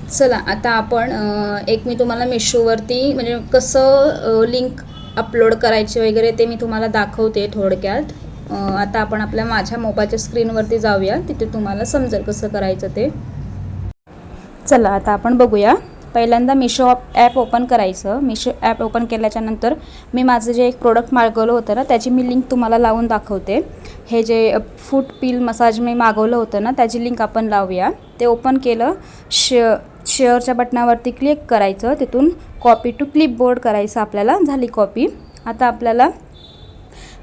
चला आता आपण एक मी तुम्हाला मिशोवरती म्हणजे कसं लिंक अपलोड करायची वगैरे ते मी तुम्हाला दाखवते थोडक्यात. आता आपण माझ्या मोबाईलच्या स्क्रीनवरती जाऊया, तिथे तुम्हाला समजेल कसं करायचं ते. चला आता आपण बघूया. पहिल्यांदा मिशो ॲप ओपन करायचं. मिशो ॲप ओपन केल्याच्यानंतर मी माझं जे एक प्रोडक्ट मागवलं होतं ना त्याची मी लिंक तुम्हाला लावून दाखवते. हे जे फूट पील मसाज मी मागवलं होतं ना त्याची लिंक आपण लावूया. ते ओपन केलं, शेअरच्या बटनावरती क्लिक करायचं, तिथून कॉपी टू क्लिपबोर्ड करायचं. आपल्याला झाली कॉपी. आता आपल्याला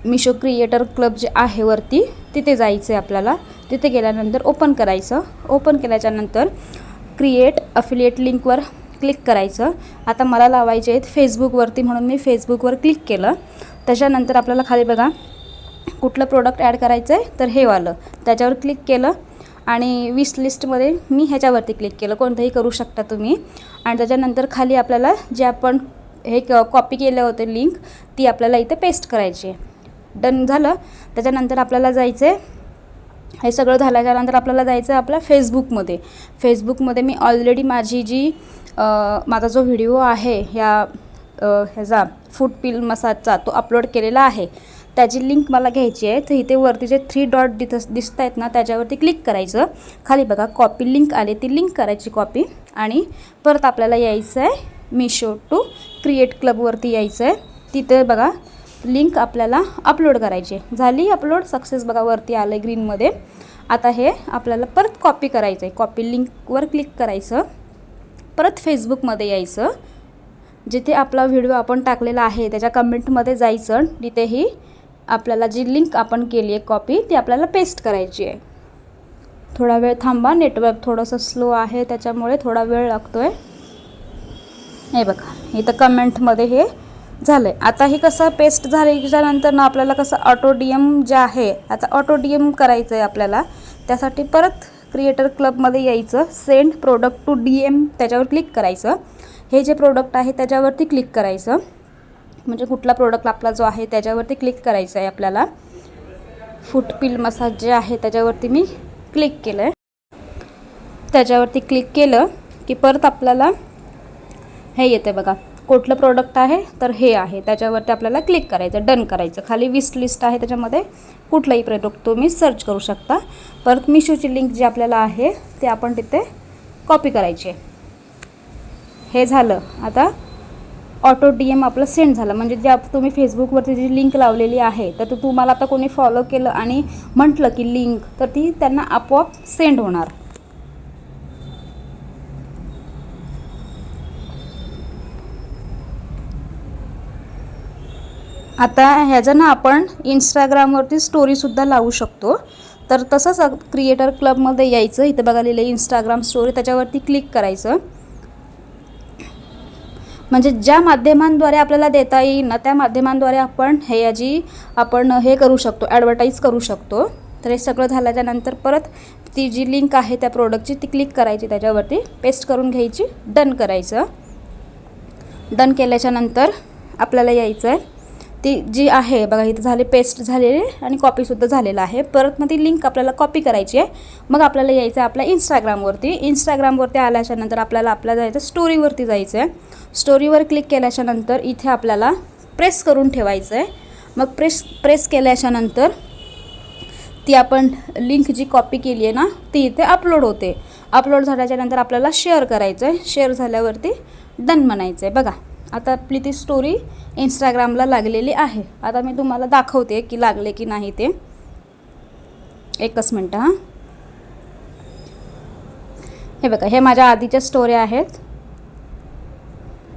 मिशो क्रिएटर क्लब जे आहे वरती तिथे जायचं आहे आपल्याला. तिथे गेल्यानंतर ओपन करायचं. ओपन केल्याच्यानंतर क्रिएट अफिलिएट लिंकवर क्लिक करायचं. आता मला लावायचे आहेत फेसबुकवरती म्हणून मी फेसबुकवर क्लिक केलं. त्याच्यानंतर आपल्याला खाली बघा कुठलं प्रोडक्ट ॲड करायचं आहे तर हे वालं, त्याच्यावर क्लिक केलं आणि विश लिस्टमध्ये मी ह्याच्यावरती क्लिक केलं. कोणतंही करू शकता तुम्ही. आणि त्याच्यानंतर खाली आपल्याला जे आपण हे कॉपी केलं होतं लिंक ती आपल्याला इथे पेस्ट करायची आहे. डन झालं. त्याच्यानंतर आपल्याला जायचं आहे, हे सगळं झाल्याच्यानंतर आपल्याला जायचं आहे आपल्या फेसबुकमध्ये मी ऑलरेडी माझी जी माझा जो व्हिडिओ आहे ह्याचा फूट पील मसाजचा तो अपलोड केलेला आहे. त्याची लिंक मला घ्यायची आहे. तर इथे वरती जे 3 डॉट दिसत आहेत ना त्याच्यावरती क्लिक करायचं. खाली बघा कॉपी लिंक आली, ती लिंक करायची कॉपी आणि परत आपल्याला यायचं आहे मिशो टू क्रिएट क्लबवरती यायचं आहे. तिथे बघा लिंक आपल्याला अपलोड करायची. झाली अपलोड सक्सेस बघा वरती आलं ग्रीनमध्ये. आता हे आपल्याला परत कॉपी करायचं आहे. कॉपी लिंकवर क्लिक करायचं, परत फेसबुकमध्ये यायचं. जिथे आपला व्हिडिओ आपण टाकलेला आहे त्याच्या कमेंटमध्ये जायचं. तिथेही आपल्याला जी लिंक आपण केली आहे कॉपी ती आपल्याला पेस्ट करायची आहे. थोडा वेळ थांबा, नेटवर्क थोडंसं स्लो आहे त्याच्यामुळे थोडा वेळ लागतो आहे. हे बघा इथं कमेंटमध्ये हे झालं आहे. आता हे कसं पेस्ट झाल्याच्यानंतर ना आपल्याला कसं ऑटो डी एम जे आहे आता ऑटो डी एम करायचं आहे आपल्याला. त्यासाठी परत क्रिएटर क्लबमध्ये यायचं, send product to D M त्याच्यावर क्लिक करायचं. हे जे प्रोडक्ट आहे त्याच्यावरती क्लिक करायचं, म्हणजे कुठला प्रोडक्ट आपला जो आहे त्याच्यावरती क्लिक करायचं आहे आपल्याला. फूट पील मसाज जे आहे त्याच्यावरती मी क्लिक केलं आहे. त्याच्यावरती क्लिक केलं की परत आपल्याला हे येते बघा कुठलं प्रोडक्ट आहे तर हे आहे, त्याच्यावरती आपल्याला क्लिक करायचं, डन करायचं. खाली विश लिस्ट आहे त्याच्यामध्ये कुठलाही प्रोडक्ट तुम्ही सर्च करू शकता. परत मिशोची लिंक जी आपल्याला आहे ते आपण तिथे कॉपी करायची आहे. हे झालं. आता ऑटो डी एम आपलं सेंड झालं, म्हणजे जे तुम्ही फेसबुकवरती जी लिंक लावलेली आहे तर तुम्हाला आता कोणी फॉलो केलं आणि म्हटलं की लिंक तर ती त्यांना आपोआप सेंड होणार. आता ह्याचं ना आपण इंस्टाग्रामवरती स्टोरीसुद्धा लावू शकतो. तर तसंच क्रिएटर क्लबमध्ये यायचं. इथं बघा लिहिलं इंस्टाग्राम स्टोरी, त्याच्यावरती क्लिक करायचं. म्हणजे ज्या माध्यमांद्वारे आपल्याला देता येईल ना त्या माध्यमांद्वारे आपण हे करू शकतो, ॲडव्हर्टाईज करू शकतो. तर हे सगळं झाल्याच्यानंतर परत ती जी लिंक आहे त्या प्रोडक्टची ती क्लिक करायची, त्याच्यावरती पेस्ट करून घ्यायची, डन करायचं. डन केल्याच्यानंतर आपल्याला यायचं आहे ती जी आहे बघा इथं झाली पेस्ट झालेली आणि कॉपीसुद्धा झालेलं आहे. परत मग ती लिंक आपल्याला कॉपी करायची आहे. मग आपल्याला यायचं आहे आपल्या इंस्टाग्रामवरती आल्याच्यानंतर आपल्याला जायचं स्टोरीवरती जायचं आहे. स्टोरीवर क्लिक केल्याच्यानंतर इथे आपल्याला प्रेस करून ठेवायचं आहे. मग प्रेस केल्याच्यानंतर ती आपण लिंक जी कॉपी केली आहे ना ती इथे अपलोड होते. अपलोड झाल्याच्यानंतर आपल्याला शेअर करायचं आहे. शेअर झाल्यावरती डन म्हणायचं आहे. बघा आता आपली ती स्टोरी इंस्टाग्रामला लागलेली आहे. आता मी तुम्हाला दाखवते की लागले की नाही ते. एकच मिनटं हां. हे बघा हे माझ्या आधीच्या स्टोऱ्या आहेत.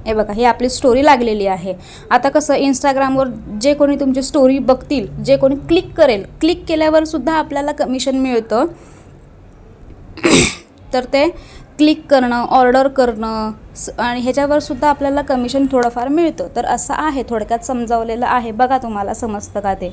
हे बघा ही आपली स्टोरी लागलेली आहे. आता कसं इंस्टाग्रामवर जे कोणी तुमची स्टोरी बघतील, जे कोणी क्लिक केल्यावर सुद्धा आपल्याला कमिशन मिळतं. तर ते क्लिक करणं, ऑर्डर करणं आणि ह्याच्यावर सुद्धा आपल्याला कमिशन थोडंफार मिळतं. तर असं आहे, थोडक्यात समजावलेलं आहे. बघा तुम्हाला समजतं का ते.